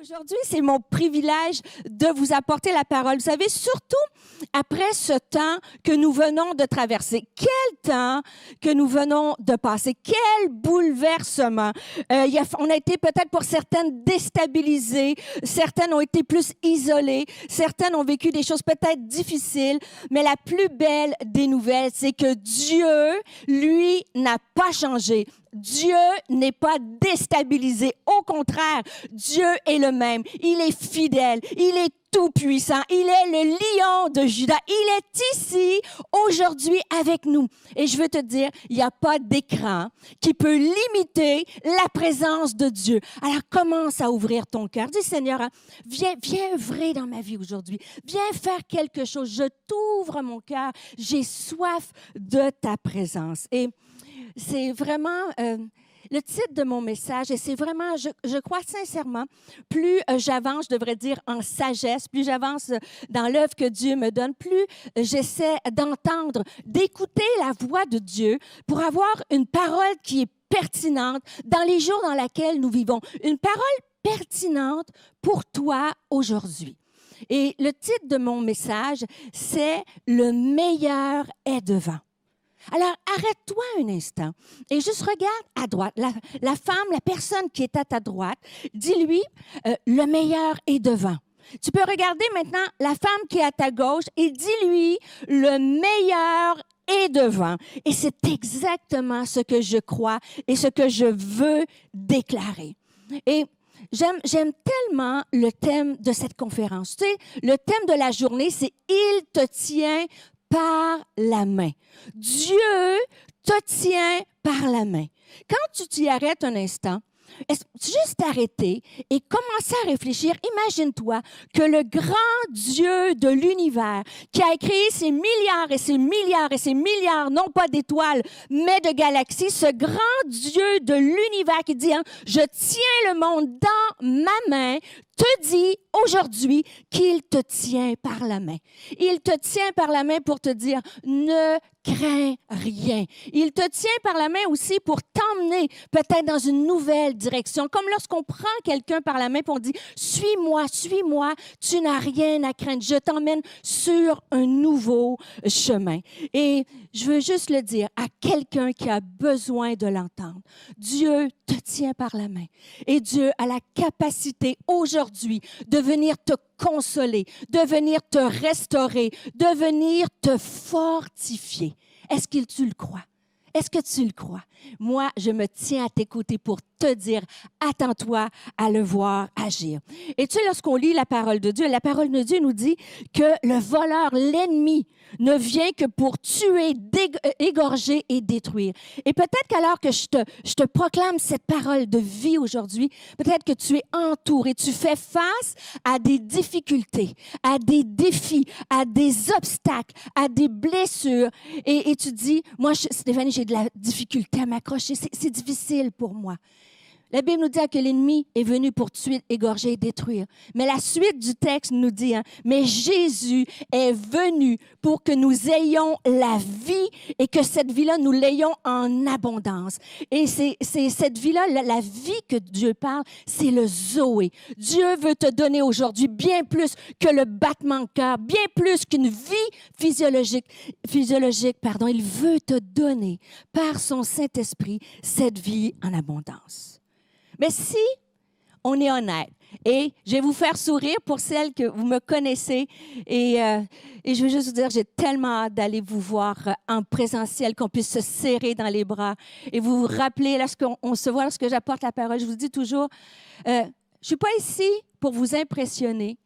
Aujourd'hui, c'est mon privilège de vous apporter la parole. Vous savez, surtout après ce temps que nous venons de traverser. Quel temps que nous venons de passer. Quel bouleversement. On a été peut-être pour certaines déstabilisées. Certaines ont été plus isolées. Certaines ont vécu des choses peut-être difficiles. Mais la plus belle des nouvelles, c'est que Dieu, lui, n'a pas changé. Dieu n'est pas déstabilisé. Au contraire, Dieu est le même. Il est fidèle. Il est tout-puissant. Il est le lion de Juda. Il est ici, aujourd'hui, avec nous. Et je veux te dire, il n'y a pas d'écran qui peut limiter la présence de Dieu. Alors, commence à ouvrir ton cœur. Dis, Seigneur, viens œuvrer dans ma vie aujourd'hui. Viens faire quelque chose. Je t'ouvre mon cœur. J'ai soif de ta présence. Et c'est vraiment le titre de mon message, et c'est vraiment, je crois sincèrement, plus j'avance, je devrais dire, en sagesse, plus j'avance dans l'œuvre que Dieu me donne, plus j'essaie d'entendre, d'écouter la voix de Dieu pour avoir une parole qui est pertinente dans les jours dans lesquels nous vivons. Une parole pertinente pour toi aujourd'hui. Et le titre de mon message, c'est « Le meilleur est devant ». Alors, arrête-toi un instant et juste regarde à droite. La femme, la personne qui est à ta droite, dis-lui, le meilleur est devant. Tu peux regarder maintenant la femme qui est à ta gauche et dis-lui, le meilleur est devant. Et c'est exactement ce que je crois et ce que je veux déclarer. Et j'aime tellement le thème de cette conférence. Tu sais, le thème de la journée, c'est « Il te tient par la main ». Dieu te tient par la main. Quand tu t'y arrêtes un instant, juste t'arrêter et commencer à réfléchir, imagine-toi que le grand Dieu de l'univers qui a créé ces milliards et ces milliards et ces milliards, non pas d'étoiles, mais de galaxies, ce grand Dieu de l'univers qui dit, je tiens le monde dans ma main, te dit aujourd'hui qu'il te tient par la main. Il te tient par la main pour te dire, ne crains rien. Il te tient par la main aussi pour t'emmener peut-être dans une nouvelle direction. Comme lorsqu'on prend quelqu'un par la main et on dit, suis-moi, tu n'as rien à craindre. Je t'emmène sur un nouveau chemin. Et je veux juste le dire à quelqu'un qui a besoin de l'entendre. Dieu te tient par la main. Et Dieu a la capacité aujourd'hui de venir te consoler, de venir te restaurer, de venir te fortifier. Est-ce que tu le crois? Est-ce que tu le crois? Moi, je me tiens à tes côtés pour te dire, attends-toi à le voir agir. Et tu sais, lorsqu'on lit la parole de Dieu nous dit que le voleur, l'ennemi, ne vient que pour tuer, égorger et détruire. Et peut-être qu'alors que je te proclame cette parole de vie aujourd'hui, peut-être que tu es entouré, tu fais face à des difficultés, à des défis, à des obstacles, à des blessures. Et tu dis, moi, Stéphanie, j'ai de la difficulté à m'accrocher, c'est difficile pour moi. La Bible nous dit que l'ennemi est venu pour tuer, égorger et détruire. Mais la suite du texte nous dit, mais Jésus est venu pour que nous ayons la vie et que cette vie-là, nous l'ayons en abondance. Et c'est cette vie-là, la vie que Dieu parle, c'est le Zoé. Dieu veut te donner aujourd'hui bien plus que le battement de cœur, bien plus qu'une vie physiologique. Il veut te donner par son Saint-Esprit cette vie en abondance. Mais si on est honnête, et je vais vous faire sourire pour celles que vous me connaissez, et je veux juste vous dire, j'ai tellement hâte d'aller vous voir en présentiel, qu'on puisse se serrer dans les bras et vous vous rappeler, lorsqu'on se voit, lorsque j'apporte la parole, je vous dis toujours, je ne suis pas ici pour vous impressionner,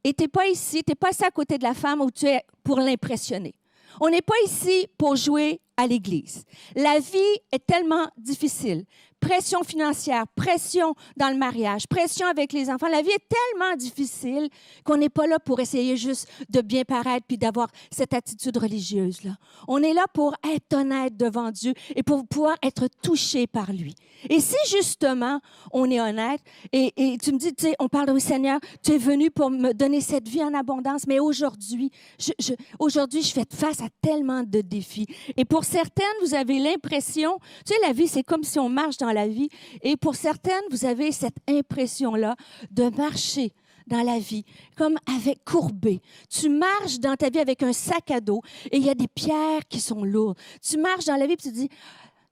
et tu n'es pas ici à côté de la femme où tu es pour l'impressionner. On n'est pas ici pour jouer à l'église. La vie est tellement difficile. Pression financière, pression dans le mariage, pression avec les enfants. La vie est tellement difficile qu'on n'est pas là pour essayer juste de bien paraître puis d'avoir cette attitude religieuse-là. On est là pour être honnête devant Dieu et pour pouvoir être touché par lui. Et si justement on est honnête et tu me dis, tu sais, on parle au Seigneur, tu es venu pour me donner cette vie en abondance, mais aujourd'hui, je fais face à tellement de défis. Et pour certaines, vous avez l'impression, tu sais, la vie, c'est comme si on marche dans la vie. Et pour certaines, vous avez cette impression-là de marcher dans la vie, comme avec courbé. Tu marches dans ta vie avec un sac à dos et il y a des pierres qui sont lourdes. Tu marches dans la vie et tu te dis,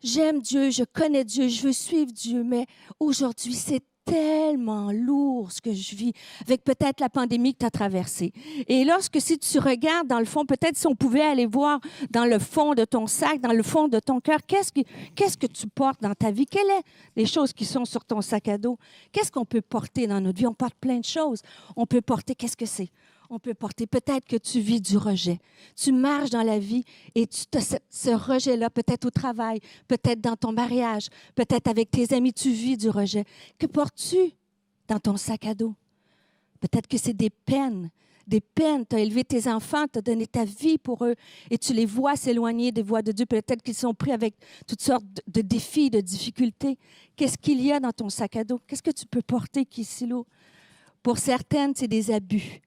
j'aime Dieu, je connais Dieu, je veux suivre Dieu, mais aujourd'hui, c'est tellement lourd ce que je vis, avec peut-être la pandémie que tu as traversée. Et lorsque, si tu regardes dans le fond, peut-être si on pouvait aller voir dans le fond de ton sac, dans le fond de ton cœur, qu'est-ce que tu portes dans ta vie? Quelles sont les choses qui sont sur ton sac à dos? Qu'est-ce qu'on peut porter dans notre vie? On porte plein de choses. On peut porter, qu'est-ce que c'est? On peut porter, peut-être que tu vis du rejet. Tu marches dans la vie et tu as ce rejet-là, peut-être au travail, peut-être dans ton mariage, peut-être avec tes amis, tu vis du rejet. Que portes-tu dans ton sac à dos? Peut-être que c'est des peines. Des peines. Tu as élevé tes enfants, tu as donné ta vie pour eux et tu les vois s'éloigner des voies de Dieu. Peut-être qu'ils sont pris avec toutes sortes de défis, de difficultés. Qu'est-ce qu'il y a dans ton sac à dos? Qu'est-ce que tu peux porter qui est si lourd? Pour certaines, c'est des abus.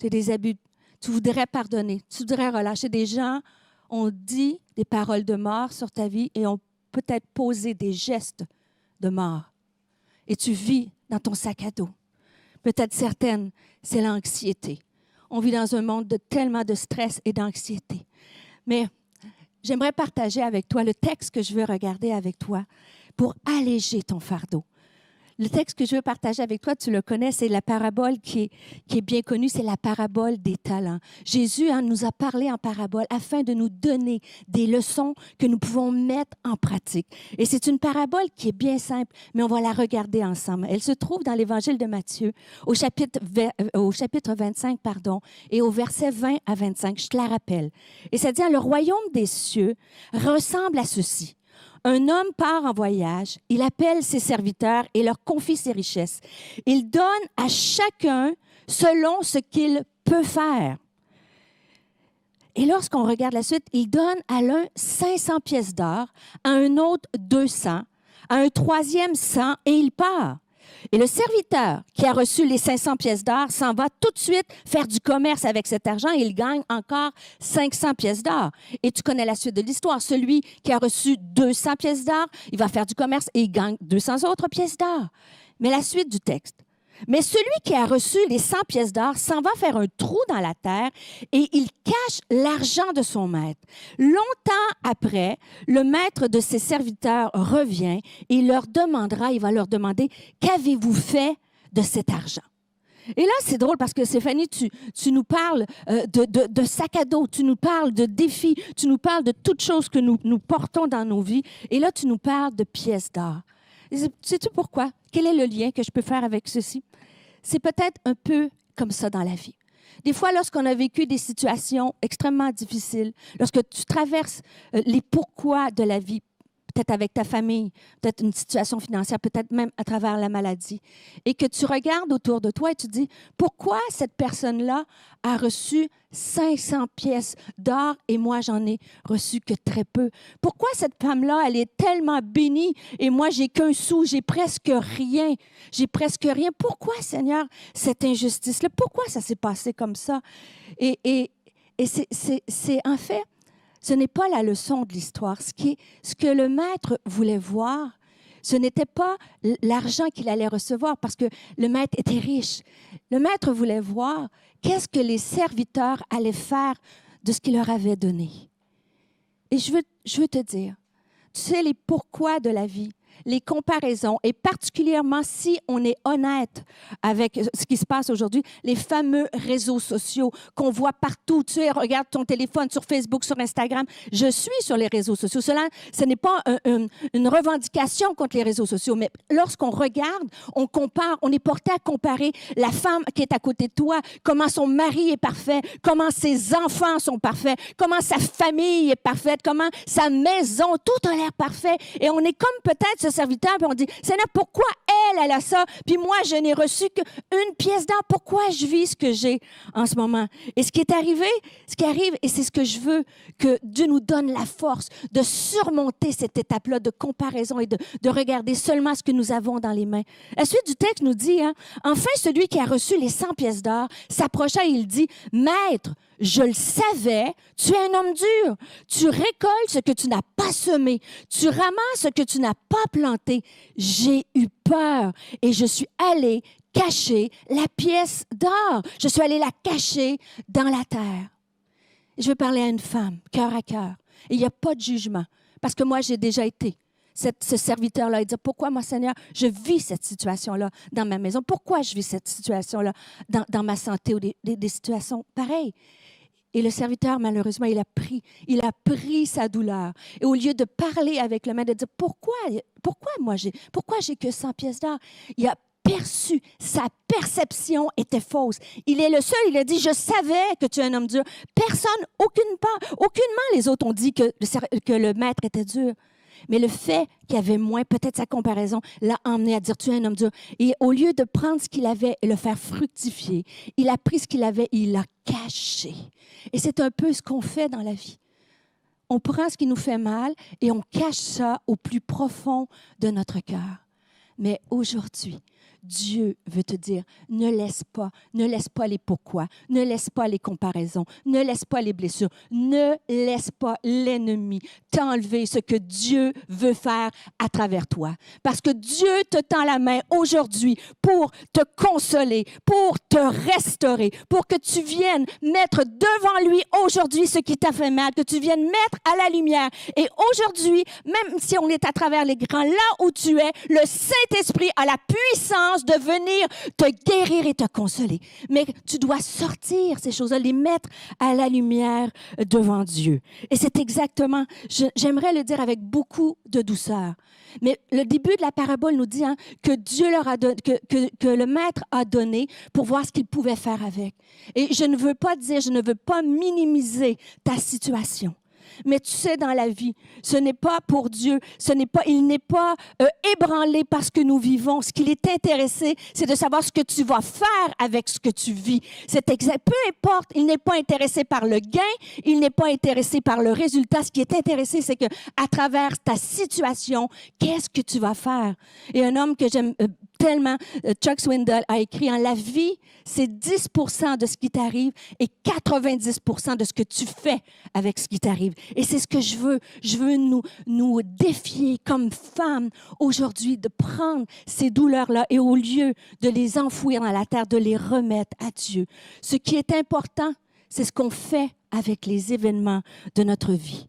C'est des abus. Tu voudrais pardonner. Tu voudrais relâcher. Des gens ont dit des paroles de mort sur ta vie et ont peut-être posé des gestes de mort. Et tu vis dans ton sac à dos. Peut-être certaines, c'est l'anxiété. On vit dans un monde de tellement de stress et d'anxiété. Mais j'aimerais partager avec toi le texte que je veux regarder avec toi pour alléger ton fardeau. Le texte que je veux partager avec toi, tu le connais, c'est la parabole qui est bien connue, c'est la parabole des talents. Jésus nous a parlé en parabole afin de nous donner des leçons que nous pouvons mettre en pratique. Et c'est une parabole qui est bien simple, mais on va la regarder ensemble. Elle se trouve dans l'Évangile de Matthieu, au chapitre 25, et au verset 20 à 25. Je te la rappelle. Et ça dit, le royaume des cieux ressemble à ceci. Un homme part en voyage, il appelle ses serviteurs et leur confie ses richesses. Il donne à chacun selon ce qu'il peut faire. Et lorsqu'on regarde la suite, il donne à l'un 500 pièces d'or, à un autre 200, à un troisième 100 et il part. Et le serviteur qui a reçu les 500 pièces d'or s'en va tout de suite faire du commerce avec cet argent et il gagne encore 500 pièces d'or. Et tu connais la suite de l'histoire. Celui qui a reçu 200 pièces d'or, il va faire du commerce et il gagne 200 autres pièces d'or. Mais la suite du texte. Mais celui qui a reçu les 100 pièces d'or s'en va faire un trou dans la terre et il cache l'argent de son maître. Longtemps après, le maître de ses serviteurs revient et il va leur demander, qu'avez-vous fait de cet argent? Et là, c'est drôle parce que Stéphanie, tu nous parles de sac à dos, tu nous parles de défis, tu nous parles de toutes choses que nous portons dans nos vies. Et là, tu nous parles de pièces d'or. Sais-tu pourquoi? Quel est le lien que je peux faire avec ceci? C'est peut-être un peu comme ça dans la vie. Des fois, lorsqu'on a vécu des situations extrêmement difficiles, lorsque tu traverses les pourquoi de la vie, peut-être avec ta famille, peut-être une situation financière, peut-être même à travers la maladie, et que tu regardes autour de toi et tu te dis, pourquoi cette personne-là a reçu 500 pièces d'or et moi, j'en ai reçu que très peu? Pourquoi cette femme-là, elle est tellement bénie et moi, j'ai qu'un sou, j'ai presque rien? J'ai presque rien. Pourquoi, Seigneur, cette injustice-là? Pourquoi ça s'est passé comme ça? Et c'est en fait, ce n'est pas la leçon de l'histoire. Ce que le maître voulait voir, ce n'était pas l'argent qu'il allait recevoir parce que le maître était riche. Le maître voulait voir qu'est-ce que les serviteurs allaient faire de ce qu'il leur avait donné. Et je veux te dire, tu sais, les pourquoi de la vie, les comparaisons, et particulièrement si on est honnête avec ce qui se passe aujourd'hui, les fameux réseaux sociaux qu'on voit partout. Tu sais, regarde ton téléphone sur Facebook, sur Instagram. Je suis sur les réseaux sociaux. Ce n'est pas une revendication contre les réseaux sociaux, mais lorsqu'on regarde, on compare, on est porté à comparer la femme qui est à côté de toi, comment son mari est parfait, comment ses enfants sont parfaits, comment sa famille est parfaite, comment sa maison, tout a l'air parfait. Et on est comme peut-être ce serviteur, puis on dit, Seigneur, pourquoi elle a ça, puis moi, je n'ai reçu qu'une pièce d'or. Pourquoi je vis ce que j'ai en ce moment? Et ce qui arrive, et c'est ce que je veux, que Dieu nous donne la force de surmonter cette étape-là de comparaison et de regarder seulement ce que nous avons dans les mains. La suite du texte nous dit, enfin, celui qui a reçu les 100 pièces d'or s'approcha et il dit, Maître, Je le savais, tu es un homme dur. Tu récoltes ce que tu n'as pas semé. Tu ramasses ce que tu n'as pas planté. J'ai eu peur et je suis allée cacher la pièce d'or. Je suis allée la cacher dans la terre. Je vais parler à une femme, cœur à cœur. Et il n'y a pas de jugement. Parce que moi, j'ai déjà été ce serviteur-là et dire, pourquoi, moi, Seigneur, je vis cette situation-là dans ma maison? Pourquoi je vis cette situation-là dans ma santé ou des situations pareilles? Et le serviteur, malheureusement, il a pris sa douleur. Et au lieu de parler avec le maître, de dire, pourquoi j'ai que 100 pièces d'or? Il a perçu, sa perception était fausse. Il est le seul, il a dit, je savais que tu es un homme dur. Personne, aucunement les autres ont dit que le maître était dur. Mais le fait qu'il y avait moins, peut-être sa comparaison, l'a emmené à dire, tu es un homme dur. Et au lieu de prendre ce qu'il avait et le faire fructifier, il a pris ce qu'il avait et il l'a caché. Et c'est un peu ce qu'on fait dans la vie. On prend ce qui nous fait mal et on cache ça au plus profond de notre cœur. Mais aujourd'hui, Dieu veut te dire, ne laisse pas les pourquoi, ne laisse pas les comparaisons, ne laisse pas les blessures, ne laisse pas l'ennemi t'enlever ce que Dieu veut faire à travers toi. Parce que Dieu te tend la main aujourd'hui pour te consoler, pour te restaurer, pour que tu viennes mettre devant lui aujourd'hui ce qui t'a fait mal, que tu viennes mettre à la lumière. Et aujourd'hui, même si on est à travers l'écran, là où tu es, le Saint-Esprit a la puissance de venir te guérir et te consoler. Mais tu dois sortir ces choses-là, les mettre à la lumière devant Dieu. Et c'est exactement, j'aimerais le dire avec beaucoup de douceur, mais le début de la parabole nous dit que Dieu leur a donné, que le maître a donné pour voir ce qu'il pouvait faire avec. Et je ne veux pas minimiser ta situation. Mais tu sais, dans la vie, ce n'est pas pour Dieu, il n'est pas ébranlé par ce que nous vivons. Ce qu'il est intéressé, c'est de savoir ce que tu vas faire avec ce que tu vis. Peu importe, il n'est pas intéressé par le gain, il n'est pas intéressé par le résultat. Ce qui est intéressé, c'est qu'à travers ta situation, qu'est-ce que tu vas faire? Et un homme que j'aime tellement, Chuck Swindoll a écrit, la vie, c'est 10% de ce qui t'arrive et 90% de ce que tu fais avec ce qui t'arrive. Et c'est ce que je veux. Je veux nous défier comme femmes aujourd'hui de prendre ces douleurs-là et au lieu de les enfouir dans la terre, de les remettre à Dieu. Ce qui est important, c'est ce qu'on fait avec les événements de notre vie.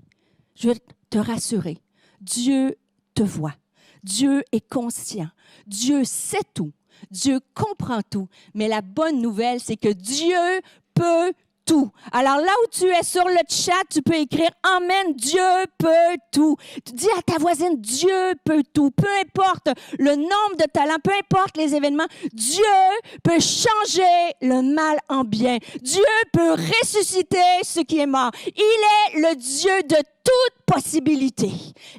Je veux te rassurer. Dieu te voit. Dieu est conscient. Dieu sait tout. Dieu comprend tout. Mais la bonne nouvelle, c'est que Dieu peut tout. Alors là où tu es sur le chat, tu peux écrire « Amen, Dieu peut tout ». Dis à ta voisine « Dieu peut tout ». Peu importe le nombre de talents, peu importe les événements, Dieu peut changer le mal en bien. Dieu peut ressusciter ce qui est mort. Il est le Dieu de toute possibilité.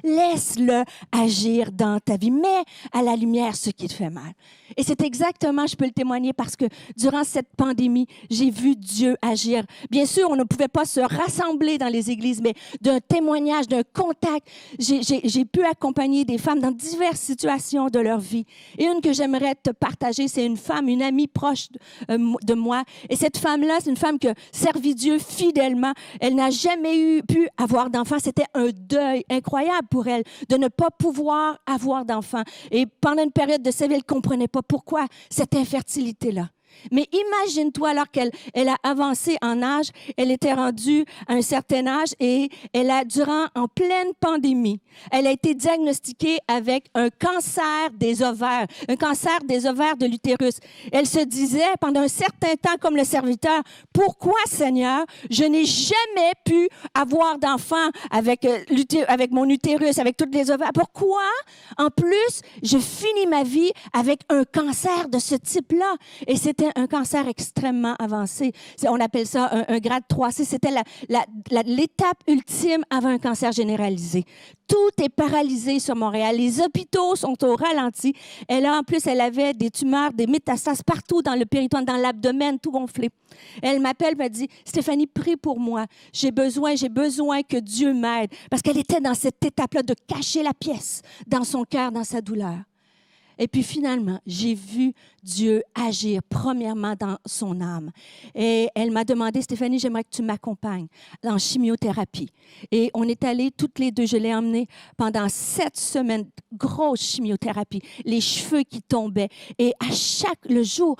Laisse-le agir dans ta vie. Mets à la lumière ce qui te fait mal. Et c'est exactement, je peux le témoigner, parce que durant cette pandémie, j'ai vu Dieu agir. Bien sûr, on ne pouvait pas se rassembler dans les églises, mais d'un témoignage, d'un contact, j'ai pu accompagner des femmes dans diverses situations de leur vie. Et une que j'aimerais te partager, c'est une femme, une amie proche de moi. Et cette femme-là, c'est une femme qui a servi Dieu fidèlement. Elle n'a jamais pu avoir d'enfants. C'était un deuil incroyable pour elle de ne pas pouvoir avoir d'enfants. Et pendant une période de sa vie, elle ne comprenait pas pourquoi cette infertilité-là. Mais imagine-toi, alors qu'elle a avancé en âge, elle était rendue à un certain âge et en pleine pandémie, elle a été diagnostiquée avec un cancer des ovaires de l'utérus. Elle se disait pendant un certain temps, comme le serviteur, pourquoi, Seigneur, je n'ai jamais pu avoir d'enfant avec mon utérus, avec toutes les ovaires? Pourquoi, en plus, je finis ma vie avec un cancer de ce type-là? Et c'était un cancer extrêmement avancé. On appelle ça un grade 3C. C'était l'étape ultime avant un cancer généralisé. Tout est paralysé sur Montréal. Les hôpitaux sont au ralenti. Elle avait des tumeurs, des métastases partout dans le péritoine, dans l'abdomen, tout gonflé. Elle m'appelle et me dit, Stéphanie, prie pour moi. J'ai besoin que Dieu m'aide. Parce qu'elle était dans cette étape-là de cacher la pièce dans son cœur, dans sa douleur. Et puis finalement, j'ai vu Dieu agir premièrement dans son âme. Et elle m'a demandé, Stéphanie, j'aimerais que tu m'accompagnes en chimiothérapie. Et on est allés toutes les deux, je l'ai emmenée pendant 7 semaines, grosse chimiothérapie, les cheveux qui tombaient. Et à chaque jour,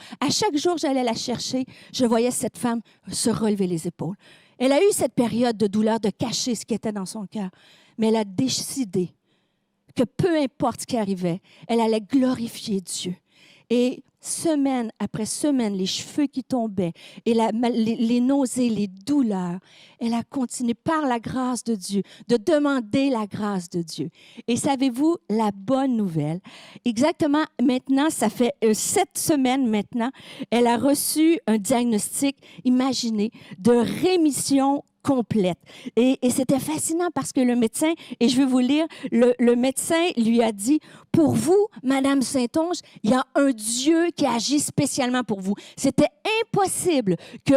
j'allais la chercher, je voyais cette femme se relever les épaules. Elle a eu cette période de douleur, de cacher ce qui était dans son cœur, mais elle a décidé que peu importe ce qui arrivait, elle allait glorifier Dieu. Et semaine après semaine, les cheveux qui tombaient et les nausées, les douleurs, elle a continué par la grâce de Dieu, de demander la grâce de Dieu. Et savez-vous, la bonne nouvelle, exactement maintenant, ça fait 7 semaines maintenant, elle a reçu un diagnostic, imaginez, de rémission complète. Et c'était fascinant parce que le médecin, et je vais vous lire, le médecin lui a dit, pour vous, Madame Saint-Onge, il y a un Dieu qui agit spécialement pour vous. C'était impossible que,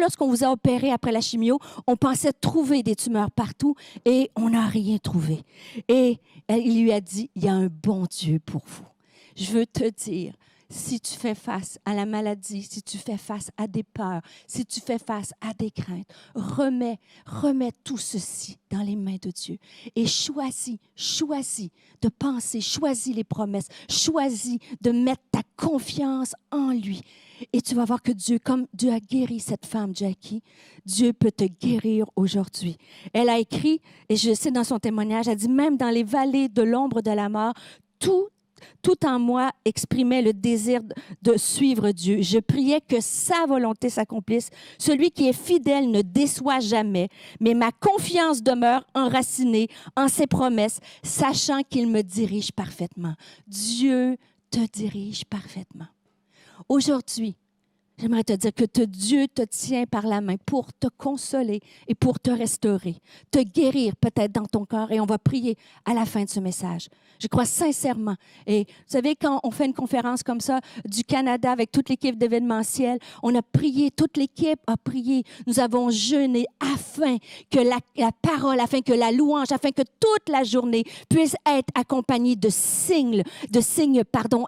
lorsqu'on vous a opéré après la chimio, on pensait trouver des tumeurs partout et on n'a rien trouvé. Et il lui a dit, il y a un bon Dieu pour vous. Je veux te dire, si tu fais face à la maladie, si tu fais face à des peurs, si tu fais face à des craintes, remets tout ceci dans les mains de Dieu et choisis de penser, choisis les promesses, choisis de mettre ta confiance en lui. Et tu vas voir que Dieu, comme Dieu a guéri cette femme, Jackie, Dieu peut te guérir aujourd'hui. Elle a écrit, et je sais dans son témoignage, elle dit, même dans les vallées de l'ombre de la mort, tout en moi exprimait le désir de suivre Dieu. Je priais que sa volonté s'accomplisse. Celui qui est fidèle ne déçoit jamais, mais ma confiance demeure enracinée en ses promesses, sachant qu'il me dirige parfaitement. Dieu te dirige parfaitement. Aujourd'hui, j'aimerais te dire que Dieu te tient par la main pour te consoler et pour te restaurer, te guérir peut-être dans ton corps. Et on va prier à la fin de ce message. Je crois sincèrement. Et vous savez, quand on fait une conférence comme ça du Canada avec toute l'équipe d'événementiel, on a prié, toute l'équipe a prié. Nous avons jeûné afin que la parole, afin que la louange, afin que toute la journée puisse être accompagnée de signes,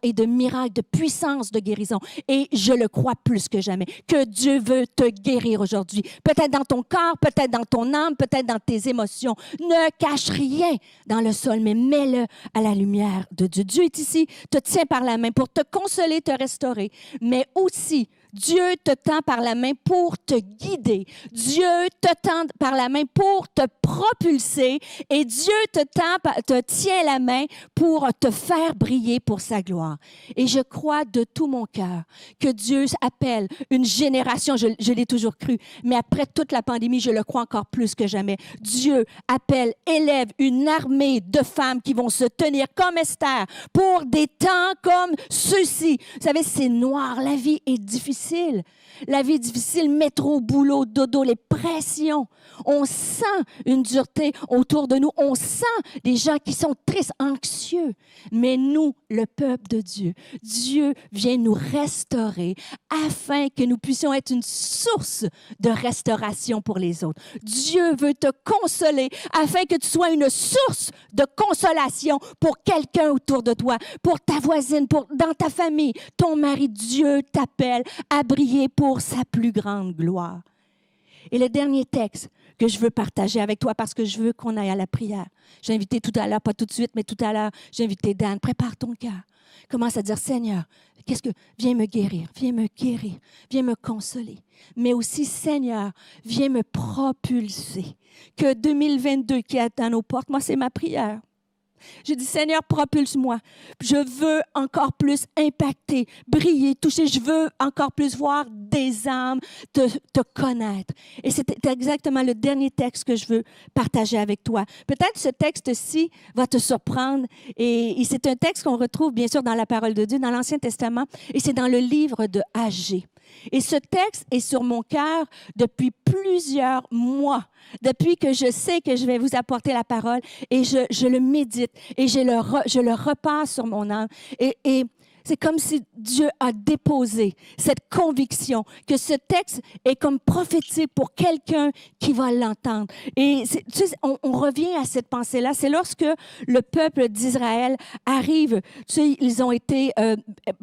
et de miracles, de puissance, de guérison. Et je le crois plus que jamais, que Dieu veut te guérir aujourd'hui. Peut-être dans ton corps, peut-être dans ton âme, peut-être dans tes émotions. Ne cache rien dans le sol, mais mets-le à la lumière de Dieu. Dieu est ici, te tient par la main pour te consoler, te restaurer, mais aussi Dieu te tend par la main pour te guider. Dieu te tend par la main pour te propulser et Dieu te tient la main pour te faire briller pour sa gloire. Et je crois de tout mon cœur que Dieu appelle une génération, je l'ai toujours cru, mais après toute la pandémie, je le crois encore plus que jamais. Dieu appelle, élève une armée de femmes qui vont se tenir comme Esther pour des temps comme ceux-ci. Vous savez, c'est noir, la vie est difficile. La vie est difficile, métro, boulot, dodo, les pressions. On sent une dureté autour de nous. On sent des gens qui sont tristes, anxieux. Mais nous, le peuple de Dieu, Dieu vient nous restaurer afin que nous puissions être une source de restauration pour les autres. Dieu veut te consoler afin que tu sois une source de consolation pour quelqu'un autour de toi, pour ta voisine, dans ta famille. Ton mari, Dieu t'appelle à briller pour sa plus grande gloire. Et le dernier texte que je veux partager avec toi parce que je veux qu'on aille à la prière. J'ai invité tout à l'heure, pas tout de suite, mais tout à l'heure, j'ai invité Dan. Prépare ton cœur. Commence à dire, Seigneur, viens me guérir, viens me consoler. Mais aussi, Seigneur, viens me propulser. Que 2022 qui est à nos portes, moi, c'est ma prière. Je dis, Seigneur, propulse-moi. Je veux encore plus impacter, briller, toucher. Je veux encore plus voir des âmes te connaître. Et c'est exactement le dernier texte que je veux partager avec toi. Peut-être ce texte-ci va te surprendre. Et c'est un texte qu'on retrouve, bien sûr, dans la parole de Dieu, dans l'Ancien Testament. Et c'est dans le livre de Agée. Et ce texte est sur mon cœur depuis plusieurs mois, depuis que je sais que je vais vous apporter la parole et je le médite et je le repasse sur mon âme. Et C'est comme si Dieu a déposé cette conviction que ce texte est comme prophétique pour quelqu'un qui va l'entendre. Et tu sais, on revient à cette pensée-là. C'est lorsque le peuple d'Israël arrive, tu sais, ils ont été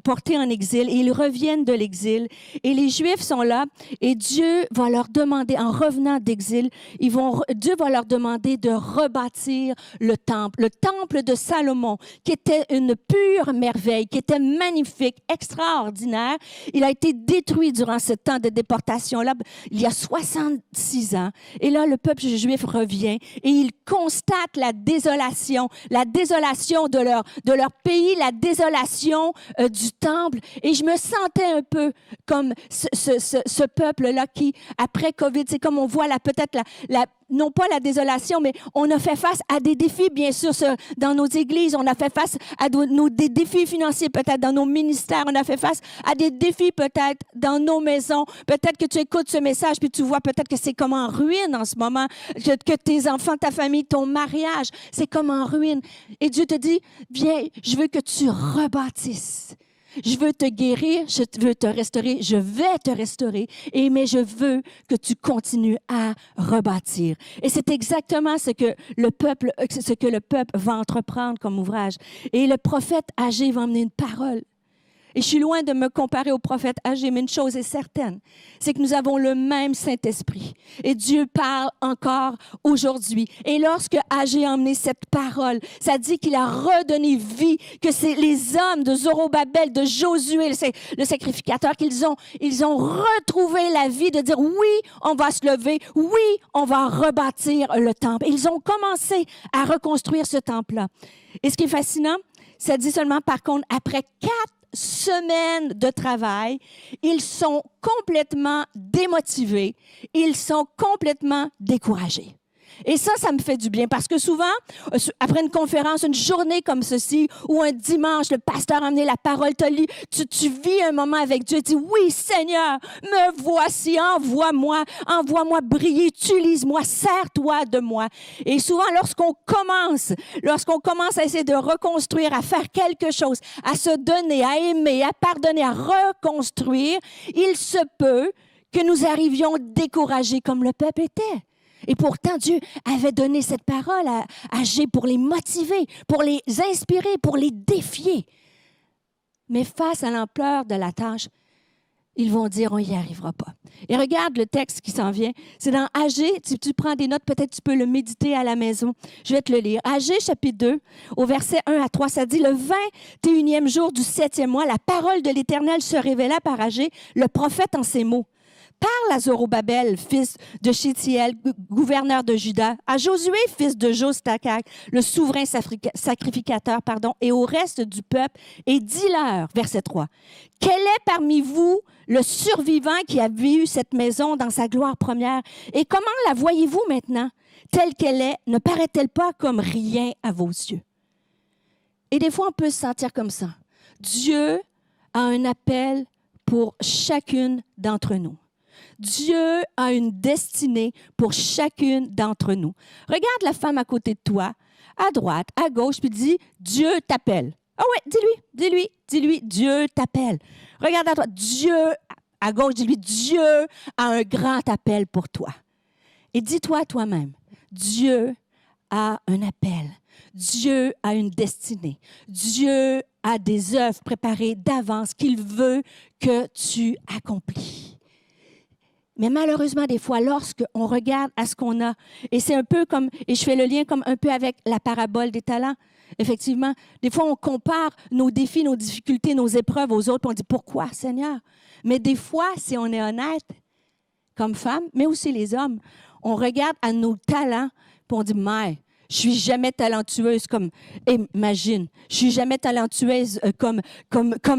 portés en exil et ils reviennent de l'exil. Et les Juifs sont là et Dieu va leur demander, en revenant d'exil, Dieu va leur demander de rebâtir le temple de Salomon, qui était une pure merveille, qui était magnifique, extraordinaire. Il a été détruit durant ce temps de déportation-là, il y a 66 ans. Et là, le peuple juif revient et il constate la désolation de leur pays, la désolation du temple. Et je me sentais un peu comme ce peuple-là qui, après COVID, c'est comme on voit peut-être non pas la désolation, mais on a fait face à des défis, bien sûr, dans nos églises. On a fait face à des défis financiers, peut-être dans nos ministères. On a fait face à des défis, peut-être, dans nos maisons. Peut-être que tu écoutes ce message, puis tu vois peut-être que c'est comme en ruine en ce moment, que tes enfants, ta famille, ton mariage, c'est comme en ruine. Et Dieu te dit, viens, je veux que tu rebâtisses. Je veux te guérir, je veux te restaurer, je vais te restaurer, mais je veux que tu continues à rebâtir. Et c'est exactement ce que le peuple va entreprendre comme ouvrage. Et le prophète Agé va emmener une parole. Et je suis loin de me comparer au prophète Agé, mais une chose est certaine, c'est que nous avons le même Saint-Esprit. Et Dieu parle encore aujourd'hui. Et lorsque Agé a emmené cette parole, ça dit qu'il a redonné vie, que c'est les hommes de Zorobabel, de Josué, le sacrificateur, qu'ils ont retrouvé la vie de dire, oui, on va se lever, oui, on va rebâtir le temple. Et ils ont commencé à reconstruire ce temple-là. Et ce qui est fascinant, ça dit seulement, par contre, après 4 semaines de travail, ils sont complètement démotivés, ils sont complètement découragés. Et ça me fait du bien parce que souvent, après une conférence, une journée comme ceci, ou un dimanche, le pasteur a amené la parole, tu vis un moment avec Dieu, tu dis, oui Seigneur, me voici, envoie-moi briller, utilise-moi, sers-toi de moi. Et souvent, lorsqu'on commence à essayer de reconstruire, à faire quelque chose, à se donner, à aimer, à pardonner, à reconstruire, il se peut que nous arrivions découragés comme le peuple était. Et pourtant, Dieu avait donné cette parole à Agé pour les motiver, pour les inspirer, pour les défier. Mais face à l'ampleur de la tâche, ils vont dire, on n'y arrivera pas. Et regarde le texte qui s'en vient. C'est dans Agé, si tu prends des notes, peut-être tu peux le méditer à la maison. Je vais te le lire. Agé, chapitre 2, au verset 1 à 3, ça dit, le 21e jour du 7e mois, la parole de l'Éternel se révéla par Agé, le prophète en ces mots. Parle à Zorobabel, fils de Shealtiel, gouverneur de Juda, à Josué, fils de Jostakak, le souverain sacrificateur, et au reste du peuple, et dis-leur, verset 3, « Quel est parmi vous le survivant qui a vu cette maison dans sa gloire première? Et comment la voyez-vous maintenant? Telle qu'elle est, ne paraît-elle pas comme rien à vos yeux? » Et des fois, on peut se sentir comme ça. Dieu a un appel pour chacune d'entre nous. Dieu a une destinée pour chacune d'entre nous. Regarde la femme à côté de toi, à droite, à gauche, puis dis, Dieu t'appelle. Ah ouais, dis-lui, Dieu t'appelle. Regarde à droite, Dieu, à gauche, dis-lui, Dieu a un grand appel pour toi. Et dis-toi toi-même, Dieu a un appel. Dieu a une destinée. Dieu a des œuvres préparées d'avance qu'il veut que tu accomplis. Mais malheureusement, des fois, lorsqu'on regarde à ce qu'on a, et c'est un peu comme, et je fais le lien comme un peu avec la parabole des talents, effectivement, des fois, on compare nos défis, nos difficultés, nos épreuves aux autres, puis on dit, pourquoi, Seigneur? Mais des fois, si on est honnête, comme femme, mais aussi les hommes, on regarde à nos talents, puis on dit, mais je suis jamais talentueuse comme, imagine, je suis jamais talentueuse comme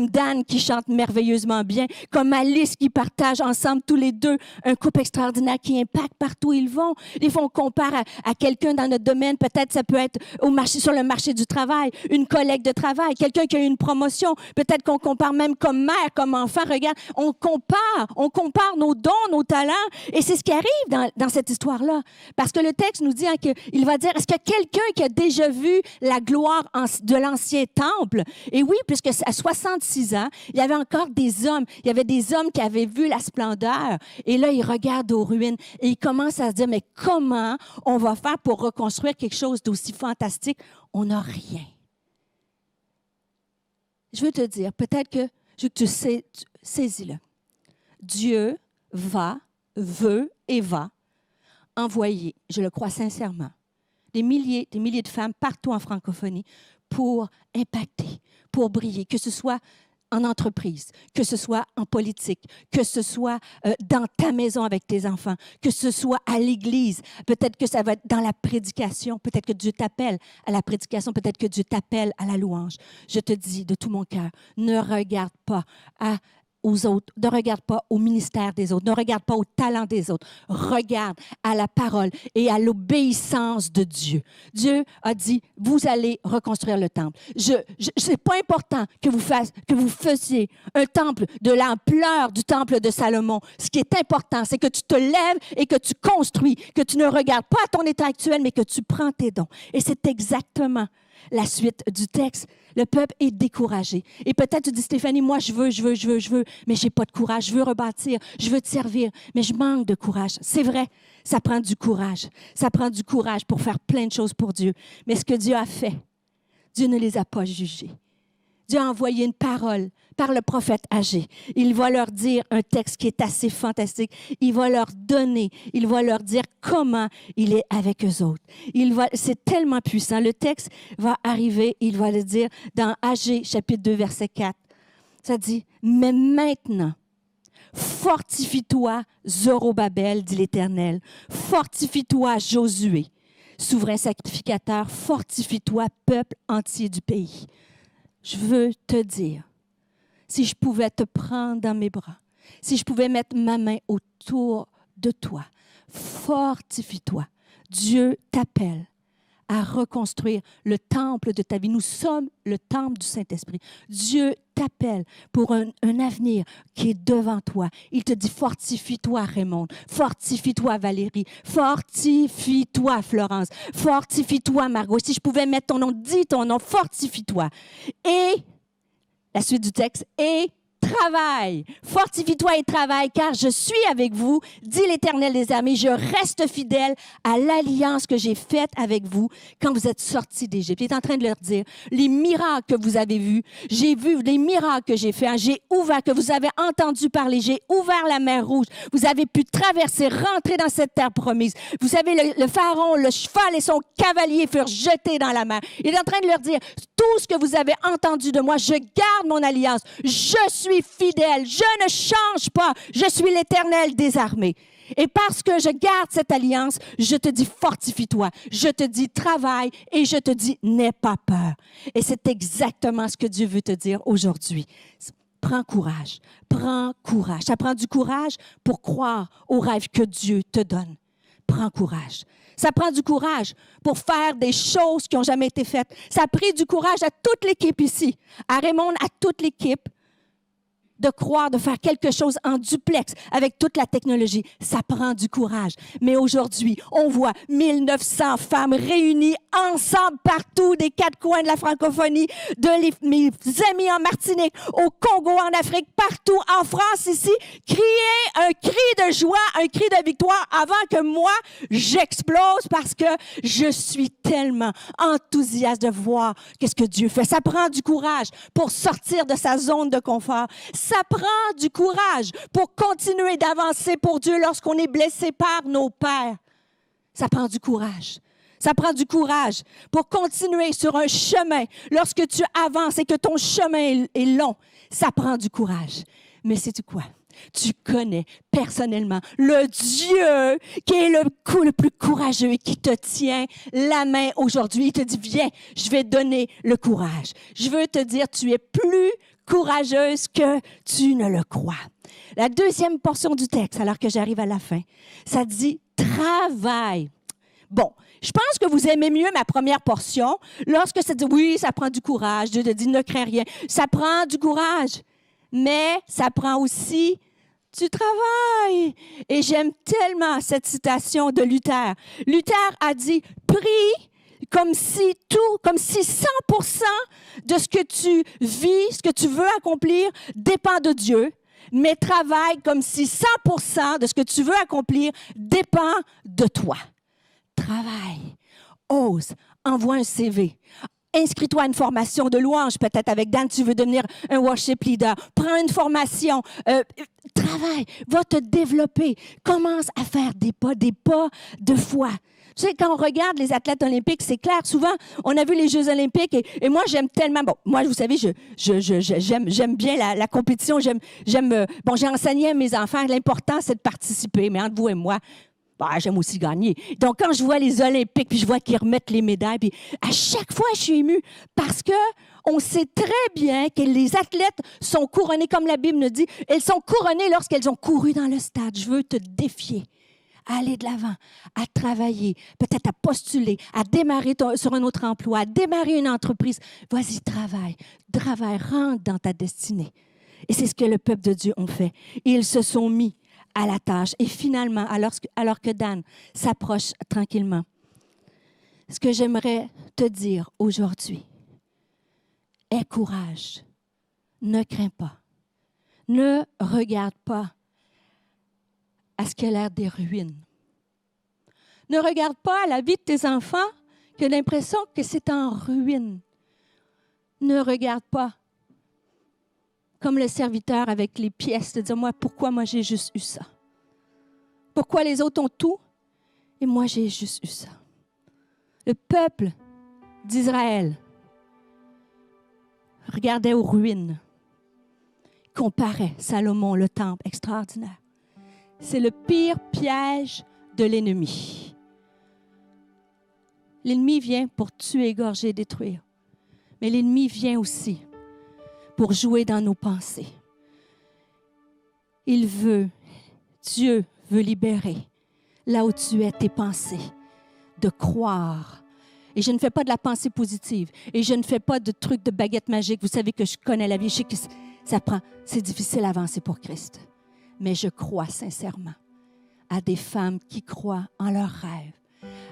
Dan qui chante merveilleusement bien, comme Alice qui partage ensemble tous les deux un couple extraordinaire qui impacte partout où ils vont. Des fois, on compare à quelqu'un dans notre domaine, peut-être ça peut être sur le marché du travail, une collègue de travail, quelqu'un qui a eu une promotion, peut-être qu'on compare même comme mère, comme enfant. Regarde, on compare nos dons, nos talents, et c'est ce qui arrive dans cette histoire-là. Parce que le texte nous dit qu'il va dire, est-ce qu'il y a quelqu'un qui a déjà vu la gloire de l'ancien temple? Et oui, puisque à 66 ans, il y avait encore des hommes. Il y avait des hommes qui avaient vu la splendeur. Et là, ils regardent aux ruines et ils commencent à se dire, mais comment on va faire pour reconstruire quelque chose d'aussi fantastique? On n'a rien. Je veux te dire, peut-être que tu sais, saisis-le. Dieu veut et va envoyer, je le crois sincèrement, des milliers de femmes partout en francophonie pour impacter, pour briller, que ce soit en entreprise, que ce soit en politique, que ce soit dans ta maison avec tes enfants, que ce soit à l'église. Peut-être que ça va être dans la prédication. Peut-être que Dieu t'appelle à la prédication. Peut-être que Dieu t'appelle à la louange. Je te dis de tout mon cœur, ne regarde pas aux autres, ne regarde pas au ministère des autres, ne regarde pas au talent des autres. Regarde à la parole et à l'obéissance de Dieu. Dieu a dit, vous allez reconstruire le temple. C'est pas important que vous fassiez un temple de l'ampleur du temple de Salomon. Ce qui est important, c'est que tu te lèves et que tu construis, que tu ne regardes pas à ton état actuel, mais que tu prends tes dons. Et c'est exactement la suite du texte. Le peuple est découragé. Et peut-être tu dis, Stéphanie, moi, je veux, mais j'ai pas de courage. Je veux rebâtir, je veux te servir, mais je manque de courage. C'est vrai, ça prend du courage. Ça prend du courage pour faire plein de choses pour Dieu. Mais ce que Dieu a fait, Dieu ne les a pas jugés. Dieu a envoyé une parole par le prophète Agé. Il va leur dire un texte qui est assez fantastique. Il va leur dire comment il est avec eux autres. C'est tellement puissant. Le texte va arriver, il va le dire dans Agé, chapitre 2, verset 4. Ça dit, « Mais maintenant, fortifie-toi, Zorobabel, dit l'Éternel. Fortifie-toi, Josué, souverain sacrificateur. Fortifie-toi, peuple entier du pays. » Je veux te dire, si je pouvais te prendre dans mes bras, si je pouvais mettre ma main autour de toi, fortifie-toi. Dieu t'appelle à reconstruire le temple de ta vie. Nous sommes le temple du Saint-Esprit. Dieu t'appelle pour un avenir qui est devant toi. Il te dit, fortifie-toi, Raymond. Fortifie-toi, Valérie. Fortifie-toi, Florence. Fortifie-toi, Margot. Si je pouvais mettre ton nom, dis ton nom, fortifie-toi. Et, la suite du texte, et travaille. Fortifie-toi et travaille, car je suis avec vous, dit l'Éternel des armées. Je reste fidèle à l'alliance que j'ai faite avec vous quand vous êtes sortis d'Égypte. Il est en train de leur dire, les miracles que vous avez vus, j'ai vu les miracles que j'ai faits, j'ai ouvert, que vous avez entendu parler, j'ai ouvert la mer Rouge. Vous avez pu traverser, rentrer dans cette terre promise. Vous savez, le pharaon, le cheval et son cavalier furent jetés dans la mer. Il est en train de leur dire, tout ce que vous avez entendu de moi, je garde mon alliance. Je suis fidèle, je ne change pas, je suis l'Éternel des armées. Et parce que je garde cette alliance, je te dis fortifie-toi, je te dis travaille et je te dis n'aie pas peur. Et c'est exactement ce que Dieu veut te dire aujourd'hui. Prends courage, prends courage. Ça prend du courage pour croire aux rêves que Dieu te donne. Prends courage. Ça prend du courage pour faire des choses qui n'ont jamais été faites. Ça a pris du courage à toute l'équipe ici, à Raymond, à toute l'équipe, de croire, de faire quelque chose en duplex avec toute la technologie. Ça prend du courage. Mais aujourd'hui, on voit 1900 femmes réunies ensemble partout des quatre coins de la francophonie, mes amis en Martinique, au Congo, en Afrique, partout, en France, ici, crier un cri de joie, un cri de victoire avant que moi, j'explose parce que je suis tellement enthousiaste de voir qu'est-ce que Dieu fait. Ça prend du courage pour sortir de sa zone de confort. Ça prend du courage pour continuer d'avancer pour Dieu lorsqu'on est blessé par nos pères. Ça prend du courage. Ça prend du courage pour continuer sur un chemin lorsque tu avances et que ton chemin est long. Ça prend du courage. Mais sais-tu quoi? Tu connais personnellement le Dieu qui est le plus courageux et qui te tient la main aujourd'hui. Il te dit, viens, je vais donner le courage. Je veux te dire, tu es plus courageuse que tu ne le crois. La deuxième portion du texte, alors que j'arrive à la fin, ça dit « travaille ». Bon, je pense que vous aimez mieux ma première portion lorsque ça dit « oui, ça prend du courage ». Dieu te dit « ne crains rien ». Ça prend du courage, mais ça prend aussi du travail. Et j'aime tellement cette citation de Luther. Luther a dit « prie comme si 100% de ce que tu vis, ce que tu veux accomplir, dépend de Dieu, mais travaille comme si 100% de ce que tu veux accomplir dépend de toi. Travaille, ose, envoie un CV. Inscris-toi à une formation de louange, peut-être avec Dan, tu veux devenir un worship leader. Prends une formation, travaille, va te développer. Commence à faire des pas de foi. Tu sais, quand on regarde les athlètes olympiques, c'est clair, souvent, on a vu les Jeux olympiques et moi, j'aime tellement... Bon, moi, vous savez, j'aime bien la compétition. Bon, j'ai enseigné à mes enfants, l'important, c'est de participer, mais entre vous et moi, j'aime aussi gagner. Donc, quand je vois les Olympiques, puis je vois qu'ils remettent les médailles, puis à chaque fois, je suis émue parce que on sait très bien que les athlètes sont couronnés, comme la Bible nous dit, elles sont couronnées lorsqu'elles ont couru dans le stade. Je veux te défier à aller de l'avant, à travailler, peut-être à postuler, à démarrer sur un autre emploi, à démarrer une entreprise. Vas-y, travaille, rentre dans ta destinée. Et c'est ce que le peuple de Dieu ont fait. Ils se sont mis à la tâche. Et finalement, alors que Dan s'approche tranquillement, ce que j'aimerais te dire aujourd'hui, aie courage, ne crains pas, ne regarde pas à ce qui a l'air des ruines. Ne regarde pas à la vie de tes enfants qui a l'impression que c'est en ruine. Ne regarde pas comme le serviteur avec les pièces, de dire, pourquoi moi j'ai juste eu ça? Pourquoi les autres ont tout et moi j'ai juste eu ça? Le peuple d'Israël regardait aux ruines, comparait Salomon, le temple, extraordinaire. C'est le pire piège de l'ennemi. L'ennemi vient pour tuer, égorger, détruire. Mais l'ennemi vient aussi pour jouer dans nos pensées. Dieu veut libérer là où tu es tes pensées, de croire. Et je ne fais pas de la pensée positive. Et je ne fais pas de trucs de baguette magique. Vous savez que je connais la vie. Je sais que c'est difficile à avancer pour Christ. Mais je crois sincèrement à des femmes qui croient en leurs rêves,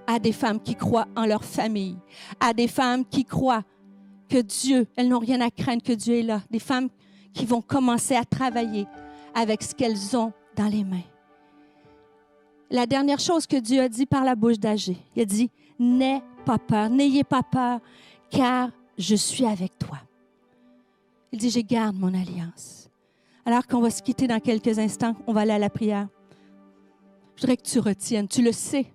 à des femmes qui croient en leur famille, à des femmes qui croient que Dieu, elles n'ont rien à craindre, que Dieu est là. Des femmes qui vont commencer à travailler avec ce qu'elles ont dans les mains. La dernière chose que Dieu a dit par la bouche d'Agé, il a dit, n'ayez pas peur, car je suis avec toi. Il dit, je garde mon alliance. Alors qu'on va se quitter dans quelques instants, on va aller à la prière. Je voudrais que tu retiennes, tu le sais.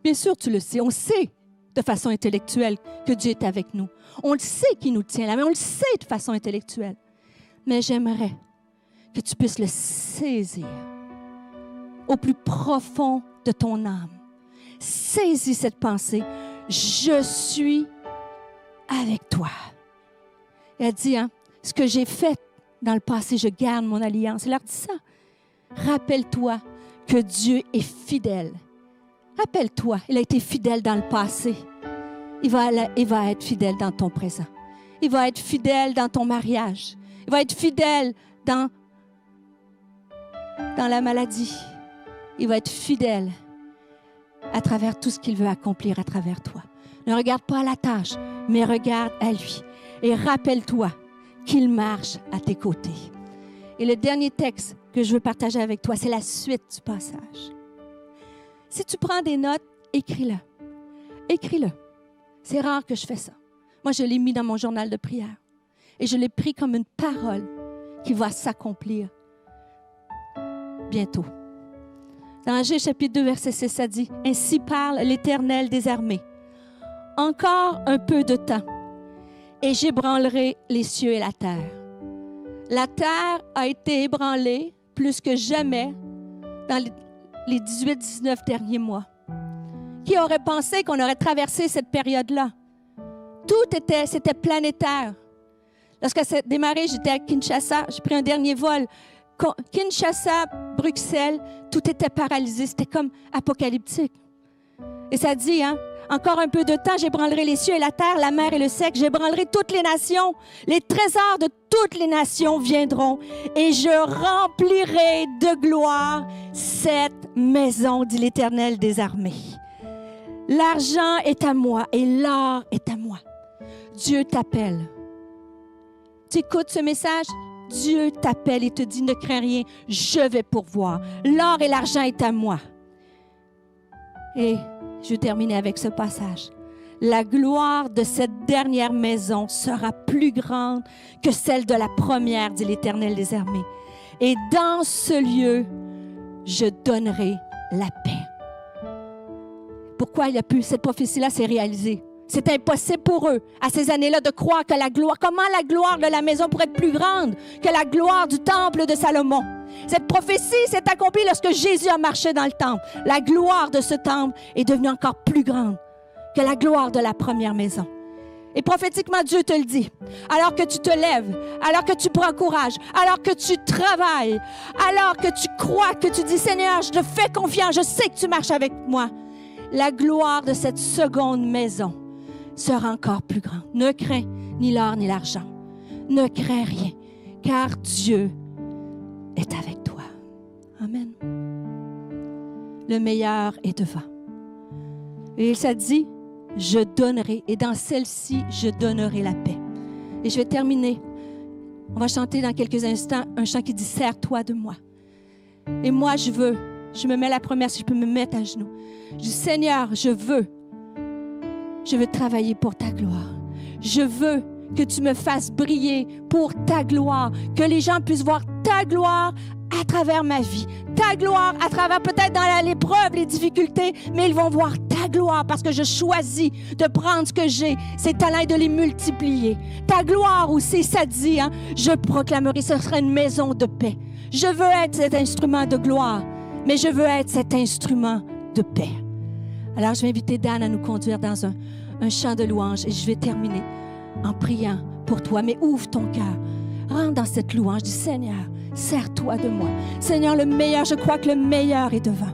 Bien sûr, tu le sais. On sait de façon intellectuelle que Dieu est avec nous. On le sait qu'il nous tient la main, on le sait de façon intellectuelle. Mais j'aimerais que tu puisses le saisir au plus profond de ton âme. Saisis cette pensée. Je suis avec toi. Elle dit, ce que j'ai fait dans le passé, je garde mon alliance. Il leur dit ça. Rappelle-toi que Dieu est fidèle. Rappelle-toi, il a été fidèle dans le passé. Il va être fidèle dans ton présent. Il va être fidèle dans ton mariage. Il va être fidèle dans la maladie. Il va être fidèle à travers tout ce qu'il veut accomplir à travers toi. Ne regarde pas à la tâche, mais regarde à lui. Et rappelle-toi qu'il marche à tes côtés. Et le dernier texte que je veux partager avec toi, c'est la suite du passage. Si tu prends des notes, écris-le. Écris-le. C'est rare que je fais ça. Moi, je l'ai mis dans mon journal de prière. Et je l'ai pris comme une parole qui va s'accomplir bientôt. Dans Agé chapitre 2, verset 6, ça dit, « Ainsi parle l'Éternel des armées. Encore un peu de temps, et j'ébranlerai les cieux et la terre. » La terre a été ébranlée plus que jamais dans les 18-19 derniers mois. Qui aurait pensé qu'on aurait traversé cette période-là? C'était planétaire. Lorsque ça a démarré, j'étais à Kinshasa, j'ai pris un dernier vol. Kinshasa, Bruxelles, tout était paralysé. C'était comme apocalyptique. Et ça dit, encore un peu de temps, j'ébranlerai les cieux et la terre, la mer et le sec, j'ébranlerai toutes les nations. Les trésors de toutes les nations viendront et je remplirai de gloire cette maison, dit l'Éternel des armées. L'argent est à moi et l'or est à moi. Dieu t'appelle. Tu écoutes ce message? Dieu t'appelle et te dit, ne crains rien, je vais pourvoir. L'or et l'argent est à moi. Et je vais terminer avec ce passage. La gloire de cette dernière maison sera plus grande que celle de la première, dit l'Éternel des armées. Et dans ce lieu, je donnerai la paix. Pourquoi cette prophétie-là s'est réalisée? C'est impossible pour eux, à ces années-là, de croire que la gloire, comment la gloire de la maison pourrait être plus grande que la gloire du temple de Salomon. Cette prophétie s'est accomplie lorsque Jésus a marché dans le temple. La gloire de ce temple est devenue encore plus grande que la gloire de la première maison. Et prophétiquement, Dieu te le dit. Alors que tu te lèves, alors que tu prends courage, alors que tu travailles, alors que tu crois, que tu dis, Seigneur, je te fais confiance, je sais que tu marches avec moi. La gloire de cette seconde maison sera encore plus grande. Ne crains ni l'or ni l'argent. Ne crains rien, car Dieu est avec toi. Amen. Le meilleur est devant. Et ça dit, je donnerai, et dans celle-ci, je donnerai la paix. Et je vais terminer. On va chanter dans quelques instants un chant qui dit, sers-toi de moi. Et moi, je me mets la première, si je peux me mettre à genoux. Je dis, Seigneur, je veux travailler pour ta gloire. Je veux que tu me fasses briller pour ta gloire, que les gens puissent voir ta gloire à travers ma vie, ta gloire à travers peut-être dans l'épreuve, les difficultés, mais ils vont voir ta gloire parce que je choisis de prendre ce que j'ai, ces talents et de les multiplier. Ta gloire aussi, ça dit, je proclamerai, ce sera une maison de paix. Je veux être cet instrument de gloire, mais je veux être cet instrument de paix. Alors, je vais inviter Dan à nous conduire dans un chant de louange et je vais terminer en priant pour toi. Mais ouvre ton cœur, rentre dans cette louange. Dis, Seigneur, sers-toi de moi. Seigneur, le meilleur, je crois que le meilleur est devant.